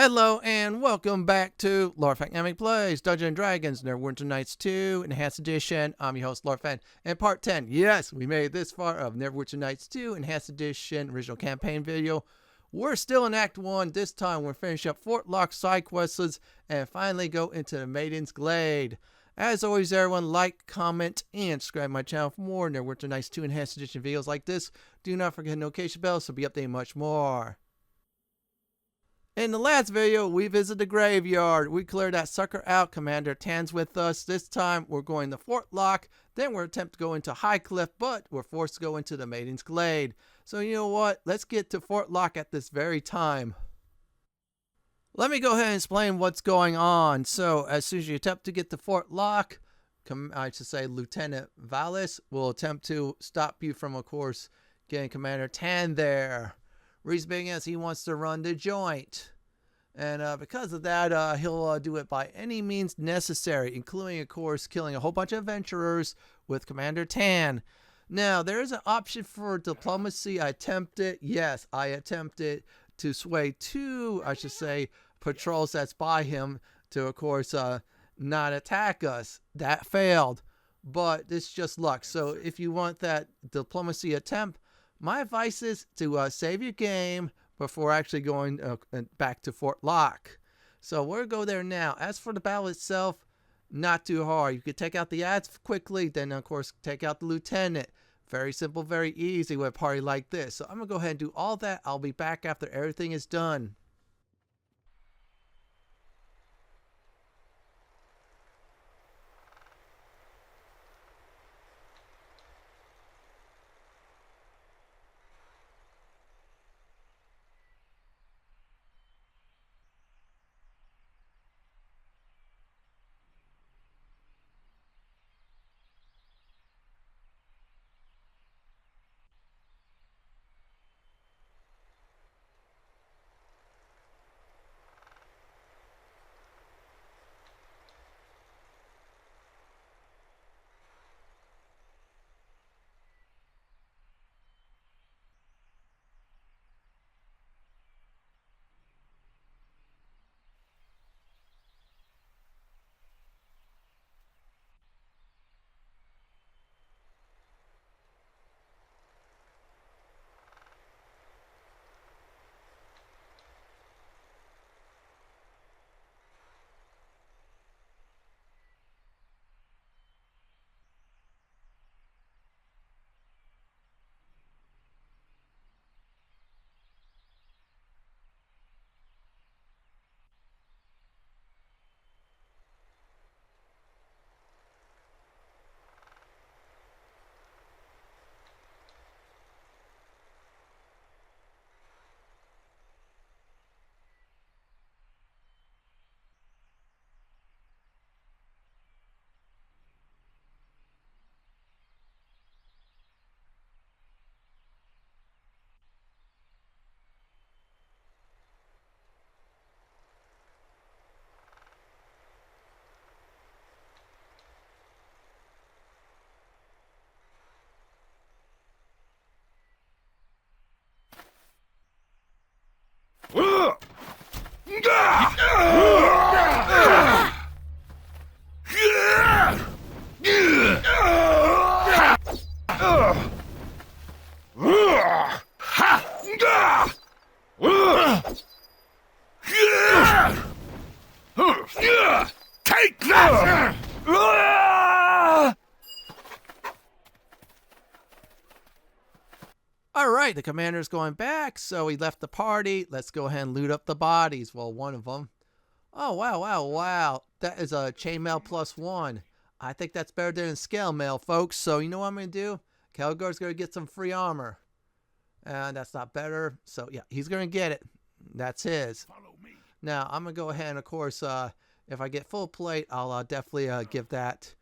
Hello and welcome back to Lord Dynamic Plays Dungeons & Dragons Neverwinter Nights 2 Enhanced Edition. I'm your host, Lord Fenton, and part 10. Yes, we made it this far of Neverwinter Nights 2 Enhanced Edition original campaign video. We're still in Act 1. This time we're finishing up Fort Locke side quests and finally go into the Maiden's Glade. As always, everyone, like, comment, and subscribe to my channel for more Neverwinter Nights 2 Enhanced Edition videos like this. Do not forget the notification bell so be updated much more. In the last video, we visited the graveyard. We cleared that sucker out. Commander Tan's with us. This time, we're going to Fort Locke. Then we're attempting to go into Highcliff, but we're forced to go into the Maiden's Glade. So you know what? Let's get to Fort Locke at this very time. Let me go ahead and explain what's going on. So, as soon as you attempt to get to Fort Locke, I should say Lieutenant Vallis will attempt to stop you from, of course, getting Commander Tan there. Reason being is he wants to run the joint. And because of that, he'll do it by any means necessary, including, of course, killing a whole bunch of adventurers with Commander Tan. Now, there is an option for diplomacy. I attempted, yes, I attempted to sway two, I should say, patrols that's by him to, of course, not attack us. That failed. But it's just luck. So if you want that diplomacy attempt, my advice is to save your game before actually going back to Fort Locke. So we'll go there now. As for the battle itself, not too hard. You could take out the ads quickly, then of course take out the lieutenant. Very simple, very easy with a party like this. So I'm going to go ahead and do all that. I'll be back after everything is done. Take that! Alright, the commander's going back, so he left the party. Let's go ahead and loot up the bodies. Well, one of them. Oh, wow. That is a chainmail +1. I think that's better than a scale mail, folks. So you know what I'm going to do? Khelgar's going to get some free armor. And that's not better. So yeah, he's going to get it. That's his. Follow me. Now, I'm going to go ahead and, of course, if I get full plate, I'll definitely give that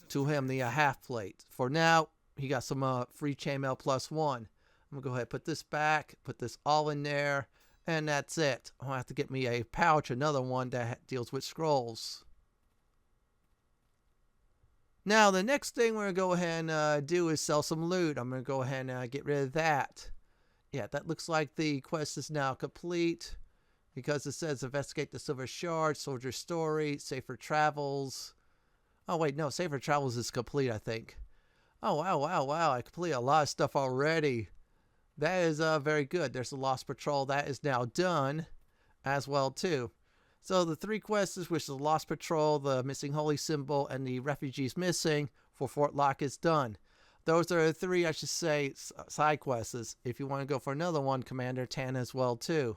to him, the half plate. For now, he got some free chainmail +1. I'm going to go ahead and put this back, put this all in there, and that's it. I'll have to get me a pouch, another one that deals with scrolls. Now, the next thing we're going to go ahead and do is sell some loot. I'm going to go ahead and get rid of that. Yeah, that looks like the quest is now complete. because it says investigate the Silver Shard, Soldier Story, Safer Travels. Oh, wait, no, Safer Travels is complete, I think. Oh, wow. I completed a lot of stuff already. That is very good. There's the Lost Patrol. That is now done as well, too. So the 3 quests, which is the Lost Patrol, the Missing Holy Symbol, and the Refugees Missing for Fort Locke is done. Those are the 3, I should say, side quests. If you want to go for another one, Commander 10 as well, too.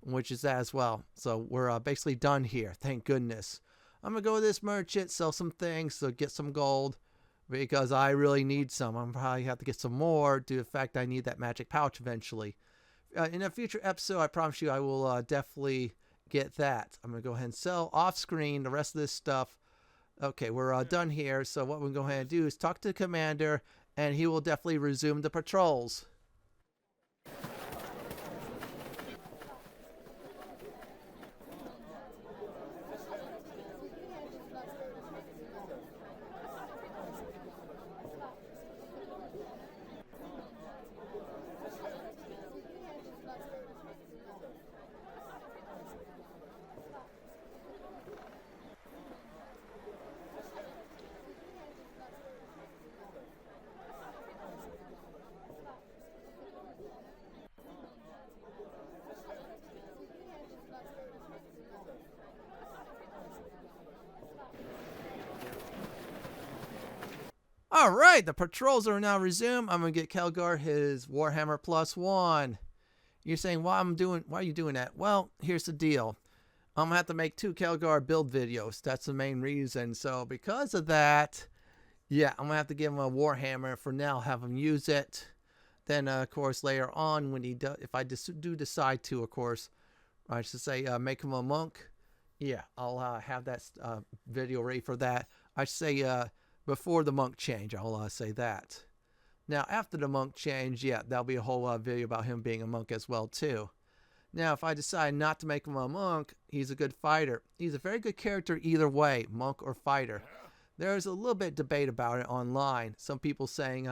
Which is that as well. So we're basically done here. Thank goodness. I'm going to go to this merchant, sell some things, so get some gold. Because I really need some. I'm probably have to get some more due to the fact I need that magic pouch eventually. In a future episode, I promise you I will definitely get that. I'm going to go ahead and sell off screen the rest of this stuff. Okay, we're done here. So what we're going to go ahead and do is talk to the commander, and he will definitely resume the patrols. Alright, the patrols are now resumed. I'm going to get Khelgar his Warhammer +1. You're saying, why are you doing that? Well, here's the deal. I'm going to have to make 2 Khelgar build videos. That's the main reason. So because of that, yeah, I'm going to have to give him a Warhammer for now, have him use it. Then, of course, later on, when he does, if I do decide to, of course, I should say, make him a monk. Yeah, I'll have that video ready for that. I should say, before the monk change, I'll say that. Now, after the monk change, yeah, that'll be a whole video about him being a monk as well, too. Now, if I decide not to make him a monk, he's a good fighter. He's a very good character either way, monk or fighter. There's a little bit of debate about it online. Some people saying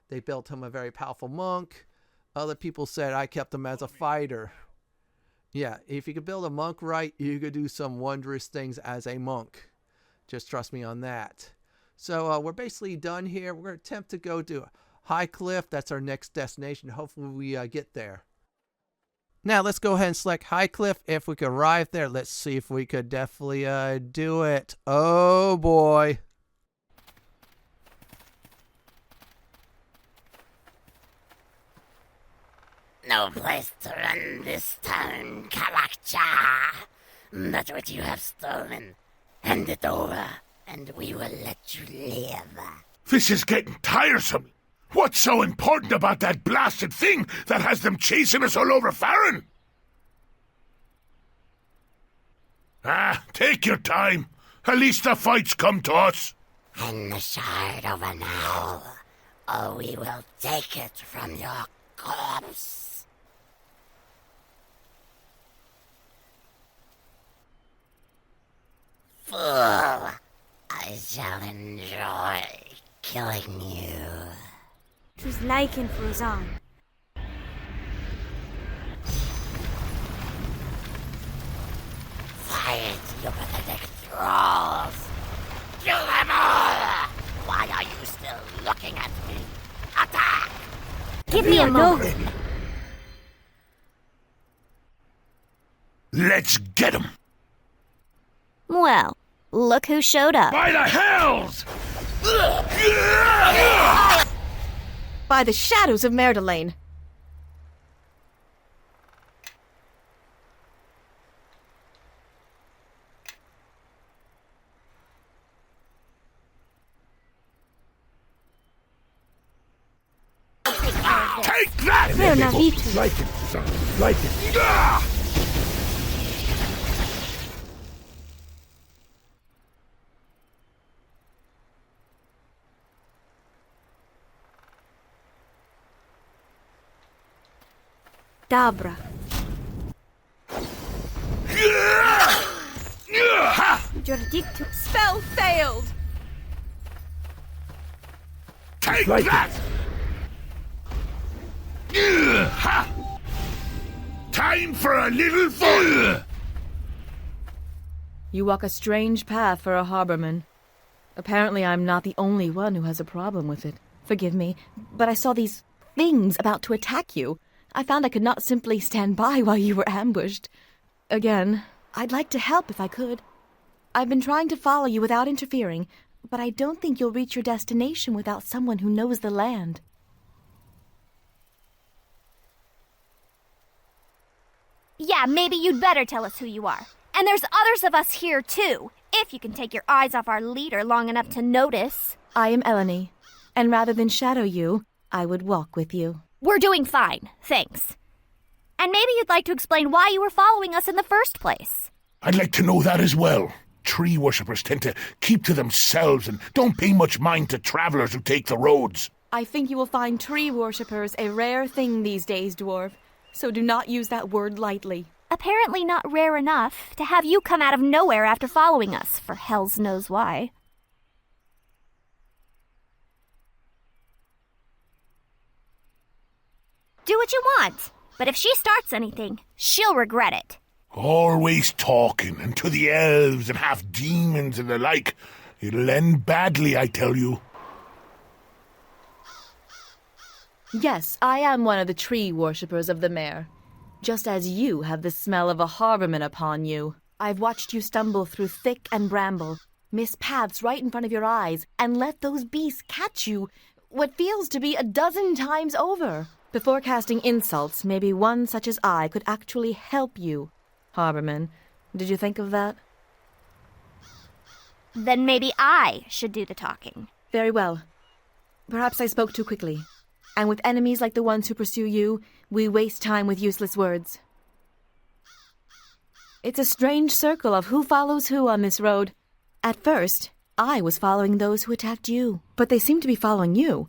they built him a very powerful monk. Other people said I kept him as a fighter. Yeah, if you could build a monk right, you could do some wondrous things as a monk. Just trust me on that. So we're basically done here. We're going to attempt to go to Highcliff. That's our next destination. Hopefully we get there. Now let's go ahead and select Highcliff. If we could arrive there, let's see if we could definitely do it. Oh boy. No place to run this town, Kalakcha. But what you have stolen, hand it over, and we will let you live. This is getting tiresome. What's so important about that blasted thing that has them chasing us all over Farron? Take your time. At least the fight's come to us. Hand the shard over now, or we will take it from your corpse. Fool, I shall enjoy killing you. Choose Lycan Frozan. Fight, you pathetic thralls! Kill them all! Why are you still looking at me? Attack! Give me a moment. Let's get him. Well, look who showed up. By the hells! By the shadows of Merdelaine. Take that! They're not eating. Like it, son. Like it. Dabra. Jordictu. Spell failed! Take that! Time for a little fun! You walk a strange path for a harborman. Apparently I'm not the only one who has a problem with it. Forgive me, but I saw these things about to attack you. I found I could not simply stand by while you were ambushed. Again, I'd like to help if I could. I've been trying to follow you without interfering, but I don't think you'll reach your destination without someone who knows the land. Yeah, maybe you'd better tell us who you are. And there's others of us here, too, if you can take your eyes off our leader long enough to notice. I am Elanee, and rather than shadow you, I would walk with you. We're doing fine, thanks. And maybe you'd like to explain why you were following us in the first place. I'd like to know that as well. Tree worshippers tend to keep to themselves and don't pay much mind to travelers who take the roads. I think you will find tree worshippers a rare thing these days, dwarf, so do not use that word lightly. Apparently not rare enough to have you come out of nowhere after following us, for hells knows why. Do what you want, but if she starts anything, she'll regret it. Always talking, and to the elves and half demons and the like. It'll end badly, I tell you. Yes, I am one of the tree worshippers of the mare. Just as you have the smell of a harborman upon you. I've watched you stumble through thick and bramble, miss paths right in front of your eyes, and let those beasts catch you, what feels to be 12 times over. Before casting insults, maybe one such as I could actually help you. Harborman, did you think of that? Then maybe I should do the talking. Very well. Perhaps I spoke too quickly. And with enemies like the ones who pursue you, we waste time with useless words. It's a strange circle of who follows who on this road. At first, I was following those who attacked you, but they seem to be following you,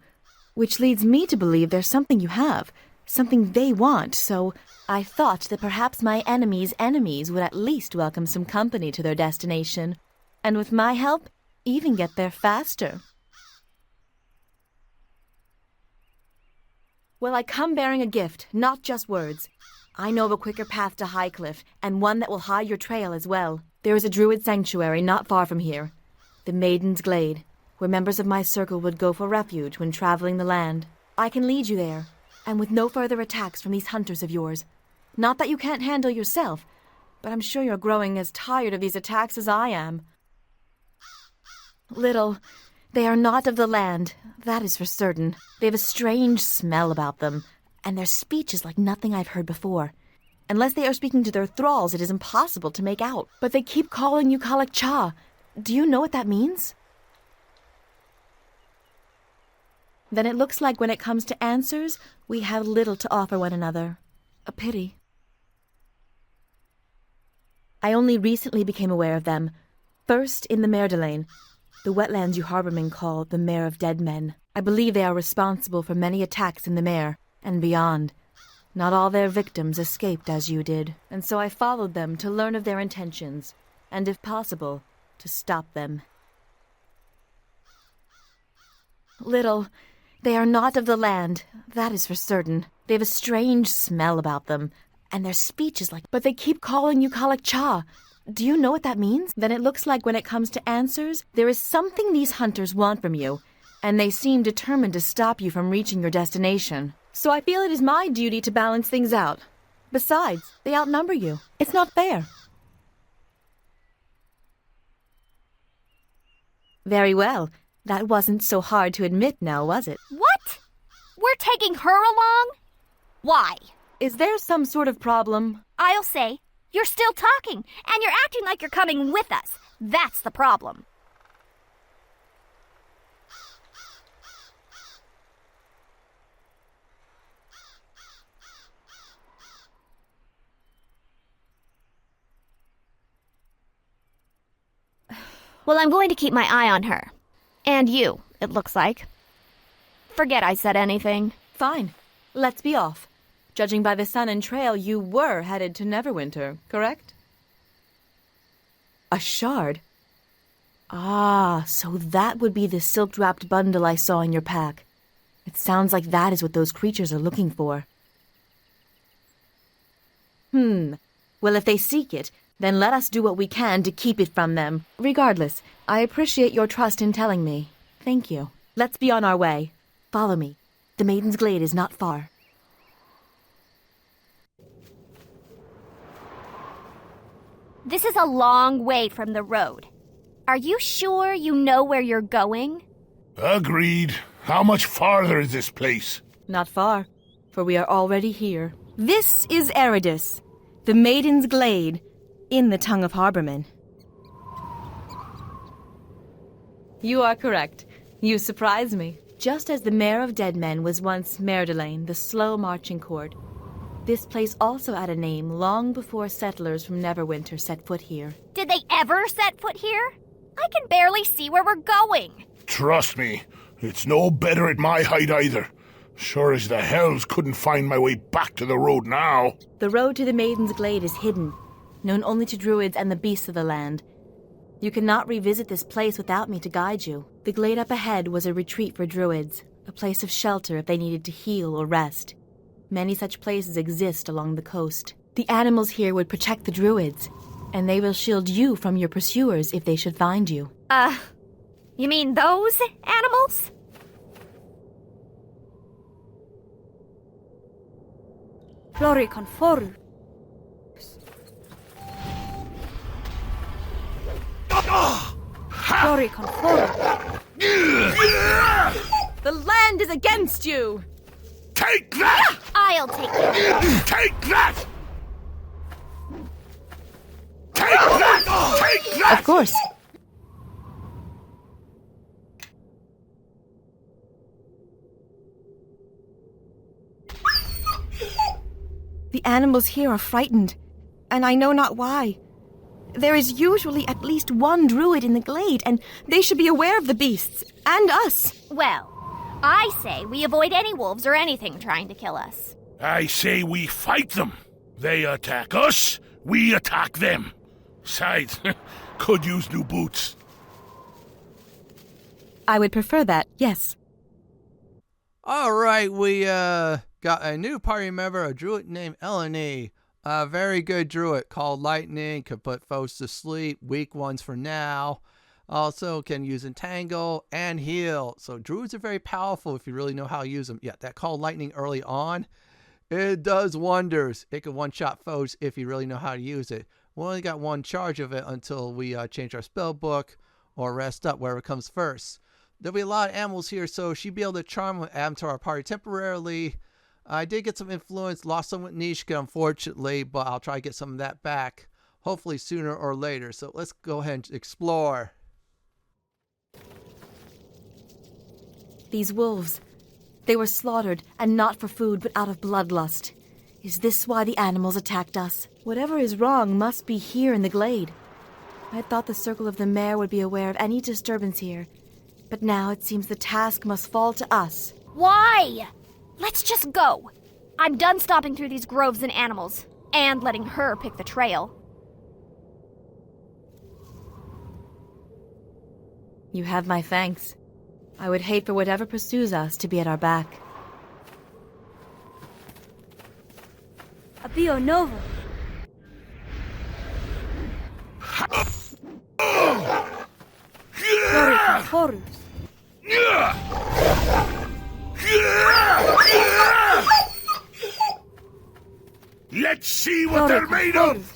which leads me to believe there's something you have, something they want, so I thought that perhaps my enemies' enemies would at least welcome some company to their destination, and with my help, even get there faster. Well, I come bearing a gift, not just words. I know of a quicker path to Highcliff, and one that will hide your trail as well. There is a druid sanctuary not far from here, the Maiden's Glade, where members of my circle would go for refuge when traveling the land. I can lead you there, and with no further attacks from these hunters of yours. Not that you can't handle yourself, but I'm sure you're growing as tired of these attacks as I am. Little, they are not of the land, that is for certain. They have a strange smell about them, and their speech is like nothing I've heard before. Unless they are speaking to their thralls, it is impossible to make out. But they keep calling you Kaleil. Do you know what that means? Then it looks like when it comes to answers, we have little to offer one another. A pity. I only recently became aware of them. First in the Maiden, the wetlands you harbormen call the Mare of Dead Men. I believe they are responsible for many attacks in the Mare and beyond. Not all their victims escaped as you did, and so I followed them to learn of their intentions, and if possible, to stop them. Little, they are not of the land, that is for certain. They have a strange smell about them, and their speech is like... But they keep calling you Kaleil. Do you know what that means? Then it looks like when it comes to answers, there is something these hunters want from you, and they seem determined to stop you from reaching your destination. So I feel it is my duty to balance things out. Besides, they outnumber you. It's not fair. Very well. That wasn't so hard to admit now, was it? What? We're taking her along? Why? Is there some sort of problem? I'll say, you're still talking, and you're acting like you're coming with us. That's the problem. Well, I'm going to keep my eye on her. And you, it looks like. Forget I said anything. Fine. Let's be off. Judging by the sun and trail, you were headed to Neverwinter, correct? A shard? Ah, so that would be the silk-wrapped bundle I saw in your pack. It sounds like that is what those creatures are looking for. Well, if they seek it, then let us do what we can to keep it from them. Regardless, I appreciate your trust in telling me. Thank you. Let's be on our way. Follow me. The Maiden's Glade is not far. This is a long way from the road. Are you sure you know where you're going? Agreed. How much farther is this place? Not far, for we are already here. This is Eridus, the Maiden's Glade, in the tongue of Harbormen. You are correct. You surprise me. Just as the Mare of Dead Men was once Merdelane, the slow marching court, this place also had a name long before settlers from Neverwinter set foot here. Did they ever set foot here? I can barely see where we're going. Trust me, it's no better at my height either. Sure as the hells couldn't find my way back to the road now. The road to the Maiden's Glade is hidden, known only to druids and the beasts of the land. You cannot revisit this place without me to guide you. The glade up ahead was a retreat for druids, a place of shelter if they needed to heal or rest. Many such places exist along the coast. The animals here would protect the druids, and they will shield you from your pursuers if they should find you. You mean those animals? Floriconforus. Floriconforus. The land is against you! Take that! I'll take it. Take that! Take that! Take that! Of course. The animals here are frightened, and I know not why. There is usually at least one druid in the glade, and they should be aware of the beasts, and us. Well, I say we avoid any wolves or anything trying to kill us. I say we fight them. They attack us, we attack them. Besides, could use new boots. I would prefer that, yes. All right, we got a new party member, a druid named Elanee. A very good druid called Lightning, can put foes to sleep, weak ones for now. Also can use Entangle and Heal. So druids are very powerful if you really know how to use them. Yeah, that called Lightning early on, it does wonders. It can one-shot foes if you really know how to use it. We only got one charge of it until we change our spell book or rest up, wherever comes first. There'll be a lot of animals here, so she'll be able to charm and add them to our party temporarily. I did get some influence, lost some with Nishka, unfortunately, but I'll try to get some of that back, hopefully sooner or later. So let's go ahead and explore. These wolves, they were slaughtered, and not for food, but out of bloodlust. Is this why the animals attacked us? Whatever is wrong must be here in the glade. I thought the Circle of the Mare would be aware of any disturbance here, but now it seems the task must fall to us. Why? Let's just go. I'm done stomping through these groves and animals, and letting her pick the trail. You have my thanks. I would hate for whatever pursues us to be at our back. Abio Novo. Floriconforus. Let's see what they're made of!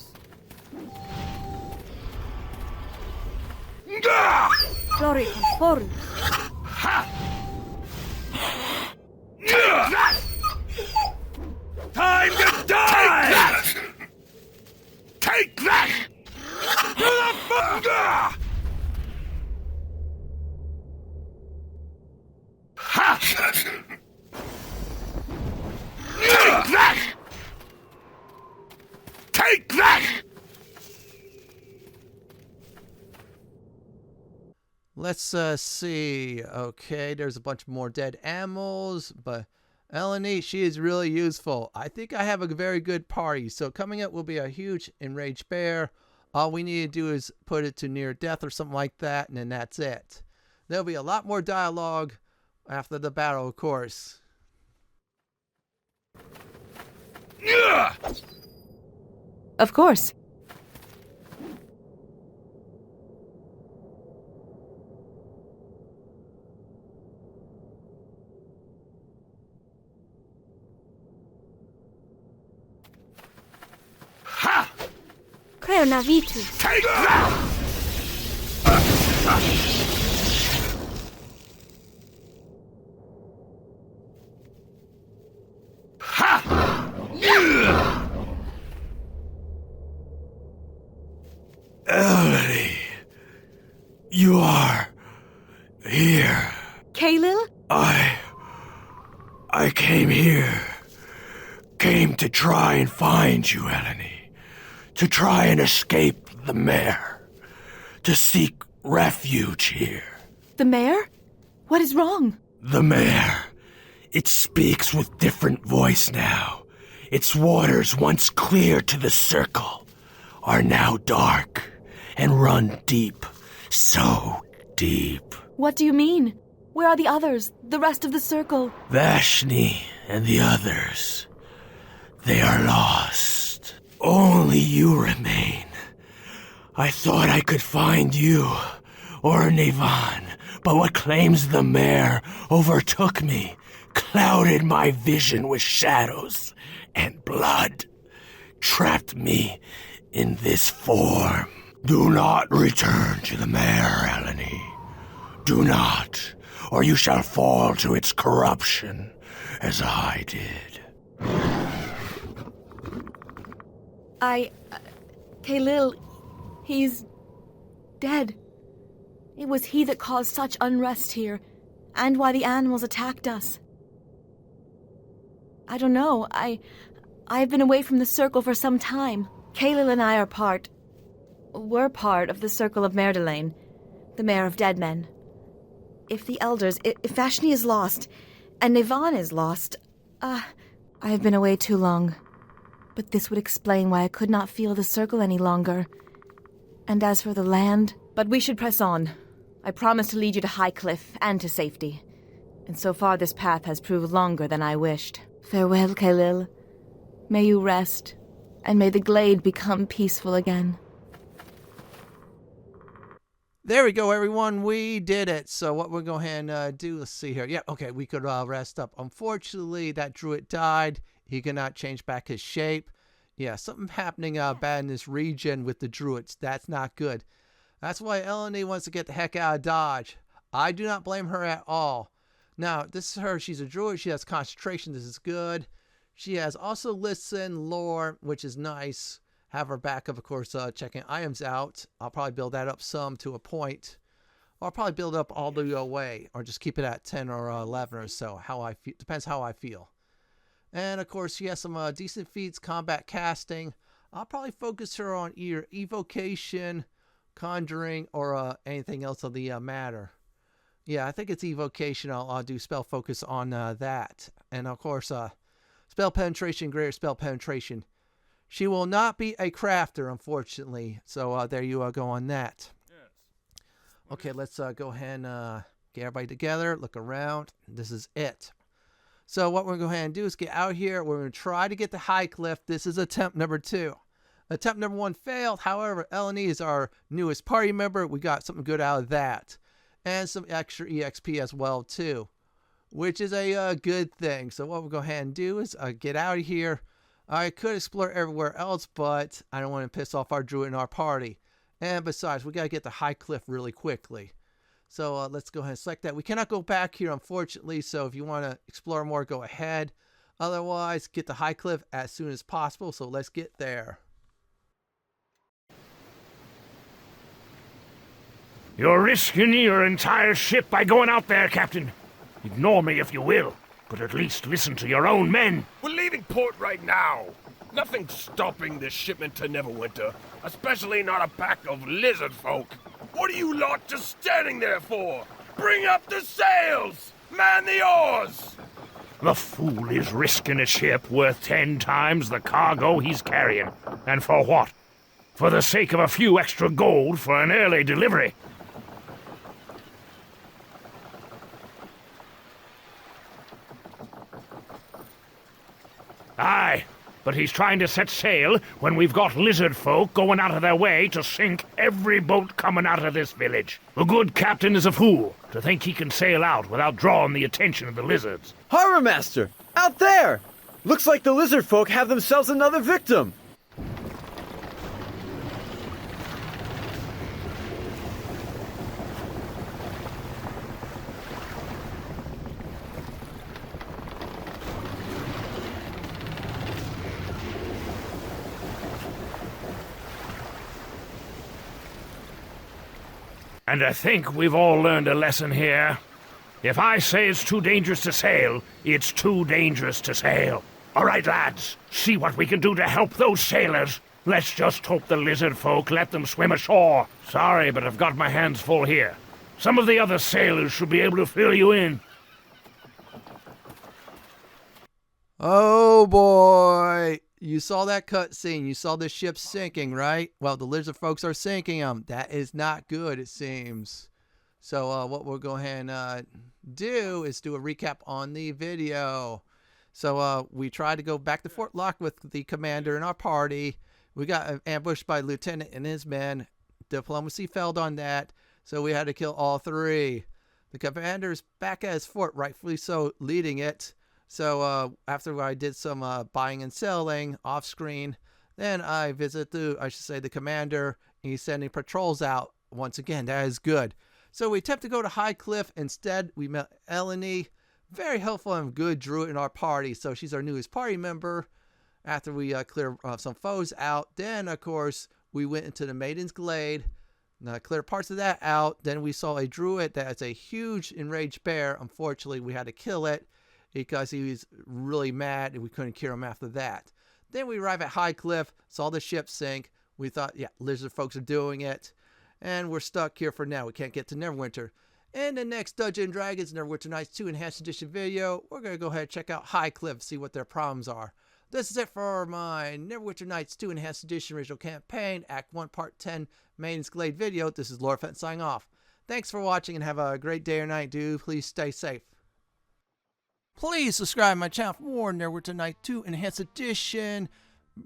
Floriconforus. Time to die! Take that! To the fuck! Ha! Take that! Take that! Let's see. Okay, there's a bunch more dead animals, but Elanee, she is really useful. I think I have a very good party. So coming up will be a huge enraged bear. All we need to do is put it to near death or something like that, and then that's it. There'll be a lot more dialogue after the battle, of course. Of course. Ha! Creo navitu. Take that! Elanee, you are here. Kaleil? I came here. Came to try and find you, Elanee. To try and escape the mare. To seek refuge here. The mayor? What is wrong? The mare. It speaks with different voice now. Its waters, once clear to the circle, are now dark and run deep. So deep. What do you mean? Where are the others? The rest of the circle? Vashni and the others. They are lost. Only you remain. I thought I could find you, or Nevan, but what claims the mare overtook me, clouded my vision with shadows and blood, trapped me in this form. Do not return to the mare, Elanee. Do not, or you shall fall to its corruption, as I did. Kaleil, he's dead. It was he that caused such unrest here, and why the animals attacked us. I don't know. I've been away from the circle for some time. Kaleil and I we're part of the circle of Merdelane, the Mare of Dead Men. If the elders, if Vashni is lost, and Nevan is lost, I have been away too long. But this would explain why I could not feel the circle any longer. And as for the land... But we should press on. I promise to lead you to Highcliff and to safety. And so far this path has proved longer than I wished. Farewell, Kaleil. May you rest, and may the Glade become peaceful again. There we go, everyone. We did it. So what we're going to do, let's see here. Yeah, okay, we could rest up. Unfortunately, that druid died. He cannot change back his shape. Yeah, something happening bad in this region with the druids. That's not good. That's why Elanee wants to get the heck out of Dodge. I do not blame her at all. Now, this is her. She's a druid. She has concentration. This is good. She has also listen, lore, which is nice. Have her backup, of course, checking items out. I'll probably build that up some to a point. Or I'll probably build up all the way. Or just keep it at 10 or 11 or so. How I feel. Depends how I feel. And, of course, she has some decent feats, combat casting. I'll probably focus her on either evocation, conjuring, or anything else of the matter. Yeah, I think it's evocation. I'll do spell focus on that. And, of course, spell penetration, greater spell penetration. She will not be a crafter, unfortunately. So there you go on that. Okay, let's go ahead and get everybody together. Look around. This is it. So what we're going to go ahead and do is get out here. We're going to try to get to Highcliff. This is attempt number 2. Attempt number 1 failed. However, Elanee is our newest party member. We got something good out of that. And some extra EXP as well, too. Which is a good thing. So what we're going to go ahead and do is get out of here. I could explore everywhere else, but I don't want to piss off our druid in our party. And besides, we got to get to Highcliff really quickly. So let's go ahead and select that. We cannot go back here, unfortunately, so if you want to explore more, go ahead. Otherwise, get to Highcliff as soon as possible, so let's get there. You're risking your entire ship by going out there, Captain. Ignore me if you will, but at least listen to your own men. We're leaving port right now. Nothing's stopping this shipment to Neverwinter, especially not a pack of lizard folk. What are you lot just standing there for? Bring up the sails! Man the oars! The fool is risking a ship worth 10 times the cargo he's carrying. And for what? For the sake of a few extra gold for an early delivery. Aye, but he's trying to set sail when we've got lizard folk going out of their way to sink every boat coming out of this village. A good captain is a fool to think he can sail out without drawing the attention of the lizards. Harbor Master! Out there! Looks like the lizard folk have themselves another victim! And I think we've all learned a lesson here. If I say it's too dangerous to sail, it's too dangerous to sail. All right, lads, see what we can do to help those sailors. Let's just hope the lizard folk let them swim ashore. Sorry, but I've got my hands full here. Some of the other sailors should be able to fill you in. Oh boy! You saw that cutscene. You saw the ship sinking, right? Well, the lizard folks are sinking them. That is not good, it seems. So what we'll go ahead and do is do a recap on the video. So we tried to go back to Fort Locke with the commander in our party. We got ambushed by Lieutenant and his men. Diplomacy failed on that, so we had to kill all three. The commander's back at his fort, rightfully so, leading it. So after I did some buying and selling off screen, then I visit the commander. He's sending patrols out. Once again, that is good. So we attempt to go to Highcliff. Instead, we met Elanee, very helpful and good druid in our party. So she's our newest party member. After we clear some foes out, then of course we went into the Maiden's Glade, clear parts of that out. Then we saw a druid that's a huge enraged bear. Unfortunately, we had to kill it because he was really mad and we couldn't cure him after that. Then we arrive at Highcliff, saw the ship sink. We thought, yeah, lizard folks are doing it. And we're stuck here for now. We can't get to Neverwinter. In the next Dungeons & Dragons Neverwinter Nights 2 Enhanced Edition video, we're going to go ahead and check out Highcliff, see what their problems are. This is it for my Neverwinter Nights 2 Enhanced Edition Original Campaign, Act 1, Part 10, Maiden's Glade video. This is Lord Fenton signing off. Thanks for watching and have a great day or night, dude. Please stay safe. Please subscribe to my channel for more Neverwinter Nights 2 Enhanced Edition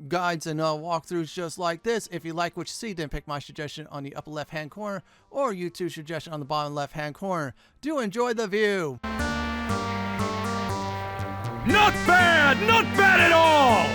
guides and walkthroughs just like this. If you like what you see, then pick my suggestion on the upper left hand corner or YouTube suggestion on the bottom left hand corner. Do enjoy the view. Not bad! Not bad at all!